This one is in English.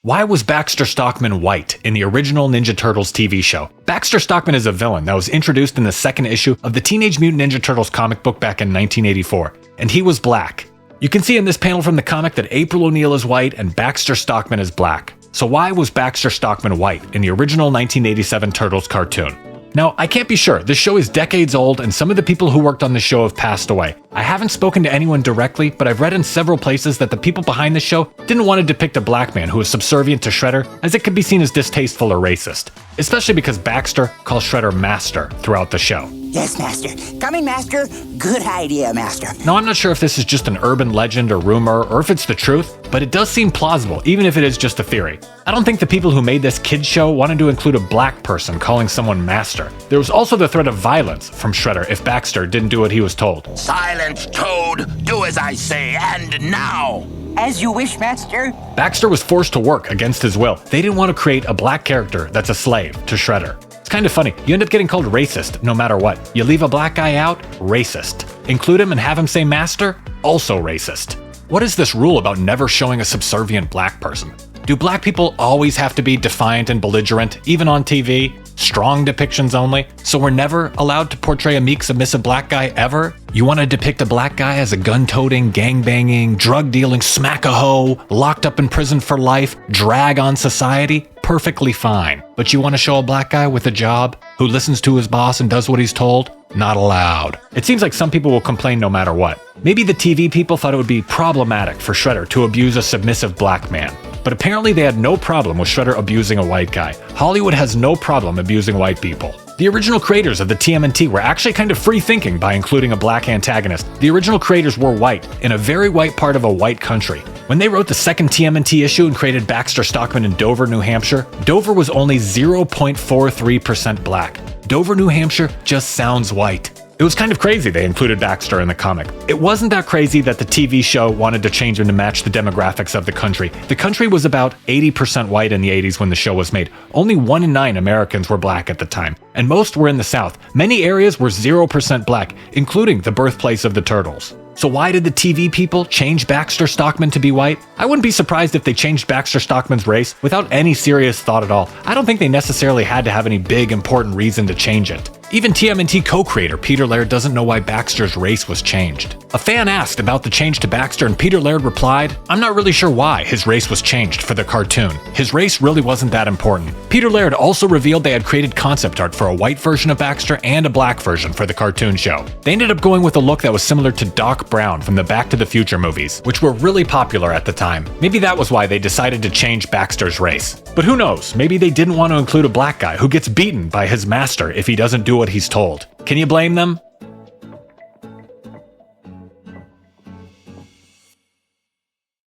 Why was Baxter Stockman white in the original Ninja Turtles TV show? Baxter Stockman is a villain that was introduced in the second issue of the Teenage Mutant Ninja Turtles comic book back in 1984, and he was black. You can see in this panel from the comic that April O'Neil is white and Baxter Stockman is black. So why was Baxter Stockman white in the original 1987 Turtles cartoon? Now, I can't be sure. This show is decades old, and some of the people who worked on the show have passed away. I haven't spoken to anyone directly, but I've read in several places that the people behind the show didn't want to depict a black man who is subservient to Shredder, as it could be seen as distasteful or racist. Especially because Baxter calls Shredder Master throughout the show. Yes, Master. Coming, Master. Good idea, Master. Now, I'm not sure if this is just an urban legend or rumor, or if it's the truth, but it does seem plausible, even if it is just a theory. I don't think the people who made this kids show wanted to include a black person calling someone Master. There was also the threat of violence from Shredder if Baxter didn't do what he was told. Silence, Toad! Do as I say, and now! As you wish, Master. Baxter was forced to work against his will. They didn't want to create a black character that's a slave to Shredder. It's kind of funny. You end up getting called racist no matter what. You leave a black guy out, racist. Include him and have him say Master, also racist. What is this rule about never showing a subservient black person? Do black people always have to be defiant and belligerent, even on TV? Strong depictions only? So we're never allowed to portray a meek, submissive black guy ever? You want to depict a black guy as a gun-toting, gang-banging, drug-dealing smack-a-hoe, locked up in prison for life, drag on society? Perfectly fine. But you want to show a black guy with a job, who listens to his boss and does what he's told? Not allowed. It seems like some people will complain no matter what. Maybe the TV people thought it would be problematic for Shredder to abuse a submissive black man. But apparently they had no problem with Shredder abusing a white guy. Hollywood has no problem abusing white people. The original creators of the TMNT were actually kind of free-thinking by including a black antagonist. The original creators were white, in a very white part of a white country. When they wrote the second TMNT issue and created Baxter Stockman in Dover, New Hampshire, Dover was only 0.43% black. Dover, New Hampshire just sounds white. It was kind of crazy they included Baxter in the comic. It wasn't that crazy that the TV show wanted to change him to match the demographics of the country. The country was about 80% white in the 80s when the show was made. Only 1 in 9 Americans were black at the time, and most were in the South. Many areas were 0% black, including the birthplace of the Turtles. So why did the TV people change Baxter Stockman to be white? I wouldn't be surprised if they changed Baxter Stockman's race without any serious thought at all. I don't think they necessarily had to have any big, important reason to change it. Even TMNT co-creator Peter Laird doesn't know why Baxter's race was changed. A fan asked about the change to Baxter and Peter Laird replied, "I'm not really sure why his race was changed for the cartoon. His race really wasn't that important." Peter Laird also revealed they had created concept art for a white version of Baxter and a black version for the cartoon show. They ended up going with a look that was similar to Doc Brown from the Back to the Future movies, which were really popular at the time. Maybe that was why they decided to change Baxter's race. But who knows, maybe they didn't want to include a black guy who gets beaten by his master if he doesn't do what he's told. Can you blame them?